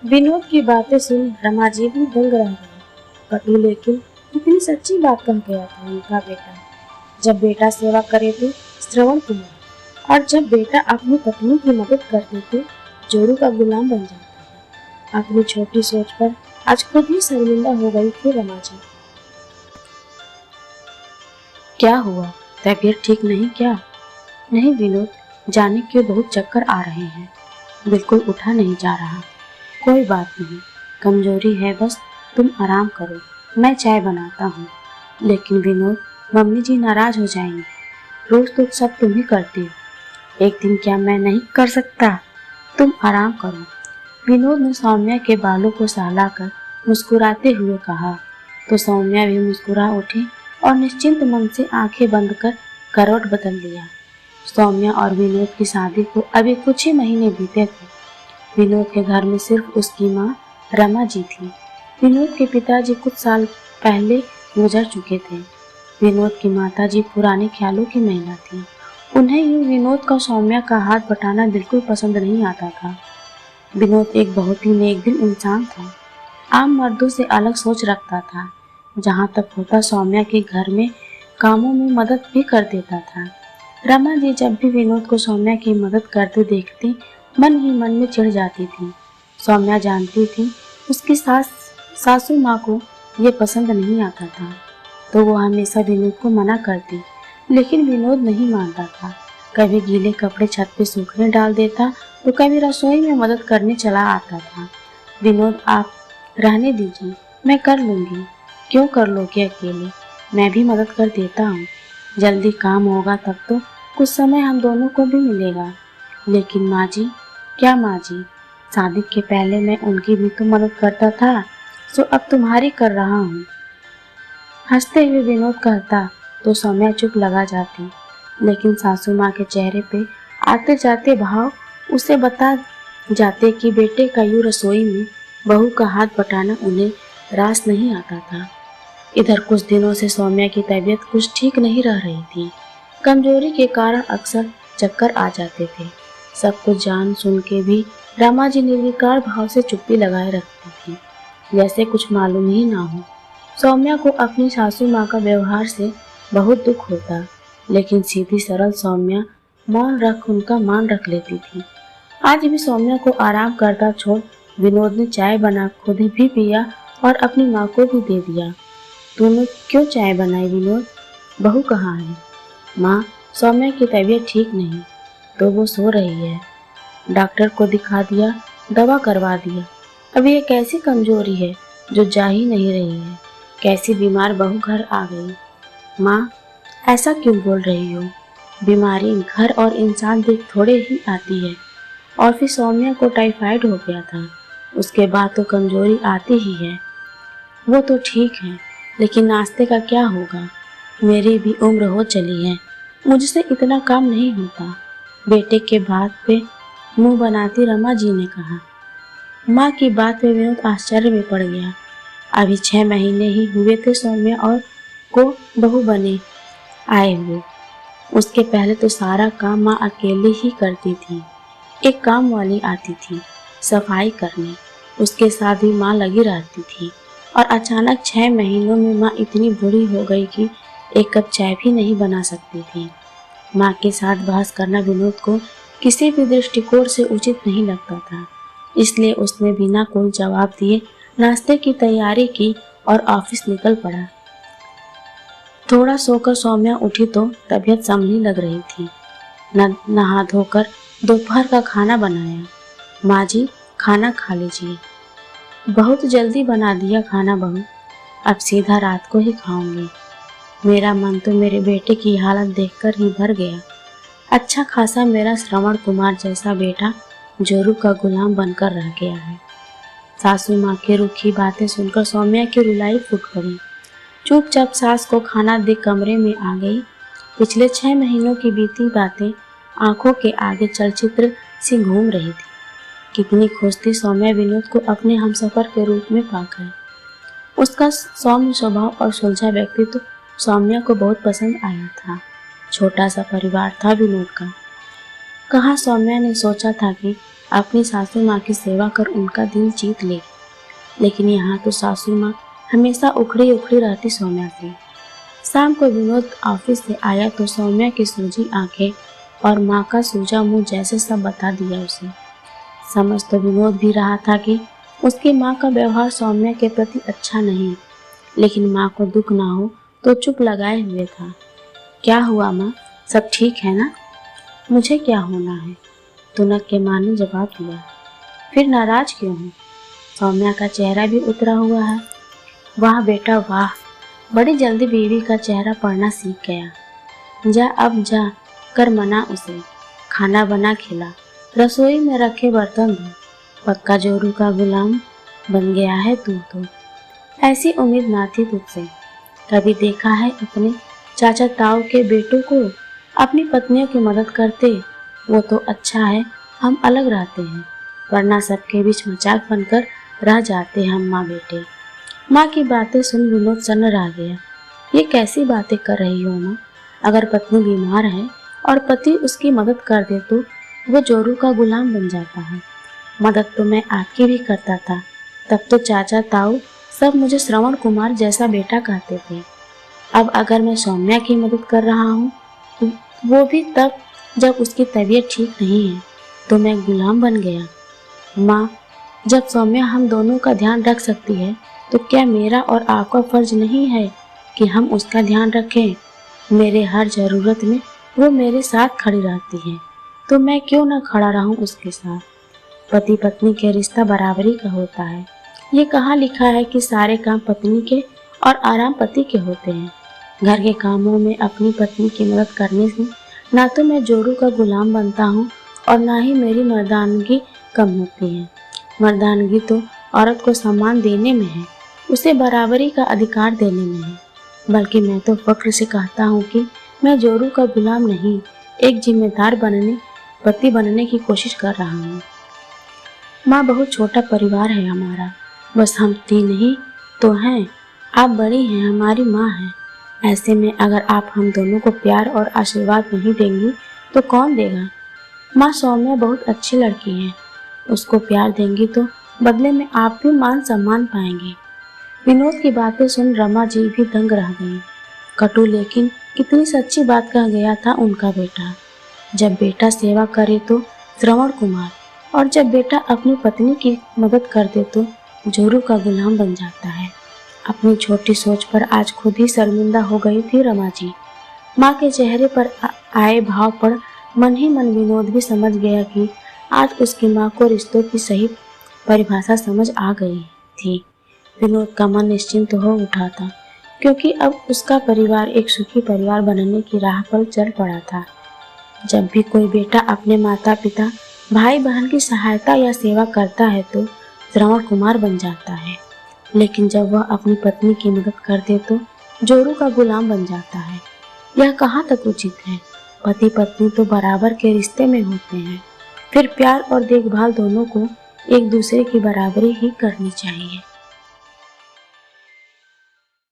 विनोद की बातें सुन रमाजी भी दंग रह गई। कटु लेकिन कितनी सच्ची बात कह गया था उनका बेटा। जब बेटा सेवा करे तो श्रवण कुमार, और जब बेटा अपनी पत्नी की मदद करते तो जोरू का गुलाम बन जाता है। अपनी छोटी सोच पर आज खुद ही शर्मिंदा हो गई थी रमाजी। क्या हुआ, तबीयत ठीक नहीं क्या? नहीं विनोद, जाने के बहुत चक्कर आ रहे हैं, बिल्कुल उठा नहीं जा रहा। कोई बात नहीं, कमजोरी है बस, तुम आराम करो, मैं चाय बनाता हूँ। लेकिन विनोद, मम्मी जी नाराज हो जाएंगी, रोज तो सब तुम ही करती हो, एक दिन क्या मैं नहीं कर सकता? तुम आराम करो। विनोद ने सौम्या के बालों को सहलाकर मुस्कुराते हुए कहा, तो सौम्या भी मुस्कुरा उठी और निश्चिंत मन से आंखें बंद कर करवट बदल लिया। सौम्या और विनोद की शादी को अभी कुछ ही महीने बीते थे। विनोद के घर में सिर्फ उसकी माँ रमा जी थी। विनोद के पिताजी कुछ साल पहले गुजर चुके थे। विनोद की माताजी पुराने ख्यालों की महिला थी। उन्हें यूं विनोद का सौम्या का हाथ बटाना बिल्कुल पसंद नहीं आता था। विनोद एक बहुत ही नेक दिल इंसान था। आम मर्दों से अलग सोच रखता था। जहाँ तक होता सौम्या के घर में कामों में मदद भी कर देता था। रमा जी जब भी विनोद को सौम्या की मदद करते देखती, मन ही मन में चिढ़ जाती थी। सौम्या जानती थी उसकी सासू माँ को ये पसंद नहीं आता था, तो वो हमेशा विनोद को मना करती, लेकिन विनोद नहीं मानता था। कभी गीले कपड़े छत पे सूखने डाल देता, तो कभी रसोई में मदद करने चला आता था। विनोद, आप रहने दीजिए, मैं कर लूंगी। क्यों कर लोगे अकेले, मैं भी मदद कर देता हूँ। जल्दी काम होगा तब तो कुछ समय हम दोनों को भी मिलेगा। लेकिन माँ जी, क्या माँ जी, शादी के पहले मैं उनकी भी तो मदद करता था, सो अब तुम्हारी कर रहा हूँ। हंसते हुए विनोद कहता तो सौम्या चुप लगा जाती, लेकिन सासू माँ के चेहरे पे आते जाते भाव उसे बता जाते कि बेटे का यूं रसोई में बहू का हाथ बटाना उन्हें रास नहीं आता था। इधर कुछ दिनों से सौम्या की तबीयत कुछ ठीक नहीं रह रही थी। कमजोरी के कारण अक्सर चक्कर आ जाते थे। सब कुछ जान सुन के भी रमा जी निर्विकार भाव से चुप्पी लगाए रखती थी, जैसे कुछ मालूम ही ना हो। सौम्या को अपनी सासू माँ का व्यवहार से बहुत दुख होता, लेकिन सीधी सरल सौम्या उनका मान रख लेती थी। आज भी सौम्या को आराम करता छोड़ विनोद ने चाय बना खुद भी पिया और अपनी माँ को भी दे दिया। तूने क्यों चाय बनाई विनोद? बहू कहाँ है? माँ, सौम्या की तबीयत ठीक नहीं, तो वो सो रही है। डॉक्टर को दिखा दिया, दवा करवा दिया। अब ये कैसी कमजोरी है जो जा ही नहीं रही है? कैसी बीमार बहू घर आ गई? माँ, ऐसा क्यों बोल रही हो? बीमारी घर और इंसान देख थोड़े ही आती है। और फिर सौम्या को टाइफाइड हो गया था, उसके बाद तो कमजोरी आती ही है। वो तो ठीक है, लेकिन नाश्ते का क्या होगा? मेरी भी उम्र हो चली है, मुझसे इतना काम नहीं होता। बेटे के बात पे मुंह बनाती रमा जी ने कहा। माँ की बात पे विनोद आश्चर्य में पड़ गया। अभी 6 महीने ही हुए थे सौम्या और को बहू बने आए हुए। उसके पहले तो सारा काम माँ अकेले ही करती थी। एक काम वाली आती थी सफाई करने, उसके साथ भी माँ लगी रहती थी। और अचानक 6 महीनों में माँ इतनी बूढ़ी हो गई कि एक कप चाय भी नहीं बना सकती थी। माँ के साथ बहस करना विनोद को किसी भी दृष्टिकोण से उचित नहीं लगता था, इसलिए उसने बिना कोई जवाब दिए नाश्ते की तैयारी की और ऑफिस निकल पड़ा। थोड़ा सोकर सौम्या उठी तो तबीयत संभली लग रही थी। नहा धोकर दोपहर का खाना बनाया। माँ जी, खाना खा लीजिए। बहुत जल्दी बना दिया खाना बहू, अब सीधा रात को ही खाऊंगी। मेरा मन तो मेरे बेटे की हालत देखकर ही भर गया। अच्छा खासा मेरा श्रवण कुमार जैसा बेटा जोरू का गुलाम बनकर रह गया है। सासू माँ की रूखी बातें सुनकर सौम्या की रुलाई फूट पड़ी। चुपचाप सास को खाना दे कमरे में आ गई। पिछले 6 महीनों की बीती बातें आंखों के आगे चलचित्र सी घूम रही थी। कितनी खुश थी सौम्या विनोद को अपने हमसफर के रूप में पाकर। उसका सौम्य स्वभाव और सुलझा व्यक्तित्व सौम्या को बहुत पसंद आया था। छोटा सा परिवार था विनोद का। कहाँ सौम्या ने सोचा था कि अपनी सासू माँ की सेवा कर उनका दिल जीत ले। लेकिन यहाँ तो सासू माँ हमेशा उखड़ी उखड़ी रहती सौम्या से। शाम को विनोद ऑफिस से आया तो सौम्या की सूजी आंखें और माँ का सूजा मुंह जैसे सब बता दिया उसे। समझ तो विनोद भी रहा था कि उसकी माँ का व्यवहार सौम्या के प्रति अच्छा नहीं, लेकिन माँ को दुख ना हो तो चुप लगाए हुए था। क्या हुआ माँ, सब ठीक है ना? मुझे क्या होना है, तुनक के माँ ने जवाब दिया। फिर नाराज क्यों हो? सौम्या का चेहरा भी उतरा हुआ है। वाह बेटा वाह, बड़ी जल्दी बीवी का चेहरा पढ़ना सीख गया। जा अब जा कर मना उसे, खाना बना खिला, रसोई में रखे बर्तन धो। पक्का जोरू का गुलाम बन गया है तू तो। ऐसी उम्मीद ना थी तुझसे। कभी देखा है अपने चाचा ताऊ के बेटों को अपनी पत्नियों की मदद करते? वो तो अच्छा है हम अलग रहते हैं, वरना सबके बीच मजाक बनकर रह जाते हम माँ बेटे। माँ की बातें सुन विनोद सन्न रह गया। ये कैसी बातें कर रही हो माँ? अगर पत्नी बीमार है और पति उसकी मदद कर दे तो वो जोरू का गुलाम बन जाता है। मदद तो मैं आपकी भी करता था, तब तो चाचा ताऊ सब मुझे श्रवण कुमार जैसा बेटा कहते थे। अब अगर मैं सौम्या की मदद कर रहा हूँ तो वो भी तब जब उसकी तबीयत ठीक नहीं है, तो मैं गुलाम बन गया। माँ, जब सौम्या हम दोनों का ध्यान रख सकती है तो क्या मेरा और आपका फर्ज नहीं है कि हम उसका ध्यान रखें? मेरे हर जरूरत में वो मेरे साथ खड़ी रहती है, तो मैं क्यों न खड़ा रहूं उसके साथ। पति पत्नी के रिश्ता बराबरी का होता है। ये कहाँ लिखा है कि सारे काम पत्नी के और आराम पति के होते हैं। घर के कामों में अपनी पत्नी की मदद करने से ना तो मैं जोरू का गुलाम बनता हूँ और ना ही मेरी मर्दानगी कम होती है। मर्दानगी तो औरत को सम्मान देने में है, उसे बराबरी का अधिकार देने में है। बल्कि मैं तो फक्र से कहता हूँ कि मैं जोरू का गुलाम नहीं, एक जिम्मेदार पति बनने की कोशिश कर रहा हूँ। माँ, बहुत छोटा परिवार है हमारा, बस हम तीन ही तो हैं। आप बड़ी हैं, हमारी माँ हैं। ऐसे में अगर आप हम दोनों को प्यार और आशीर्वाद नहीं देंगी तो कौन देगा? माँ, सौम्या बहुत अच्छी लड़की है, उसको प्यार देंगी तो बदले में आप भी मान सम्मान पाएंगे। विनोद की बातें सुन रमा जी भी दंग रह गई। कटु लेकिन कितनी सच्ची बात कह गया था उनका बेटा। जब बेटा सेवा करे तो श्रवण कुमार, और जब बेटा अपनी पत्नी की मदद कर दे तो जोरू का गुलाम बन जाता है। अपनी छोटी सोच पर आज खुद ही शर्मिंदा हो गई थी रमा जी। माँ के चेहरे पर आए भाव पर मन ही मन विनोद भी समझ गया कि आज उसकी माँ को रिश्तों की सही परिभाषा समझ आ गई थी। विनोद का मन निश्चिंत हो उठा था, क्योंकि अब उसका परिवार एक सुखी परिवार बनने की राह पर चल पड़ा था। जब भी कोई बेटा अपने माता पिता भाई बहन की सहायता या सेवा करता है तो श्रवण कुमार बन जाता है, लेकिन जब वह अपनी पत्नी की मदद कर दे तो जोरू का गुलाम बन जाता है। यह कहाँ तक उचित है? पति पत्नी तो बराबर के रिश्ते में होते हैं, फिर प्यार और देखभाल दोनों को एक दूसरे की बराबरी ही करनी चाहिए।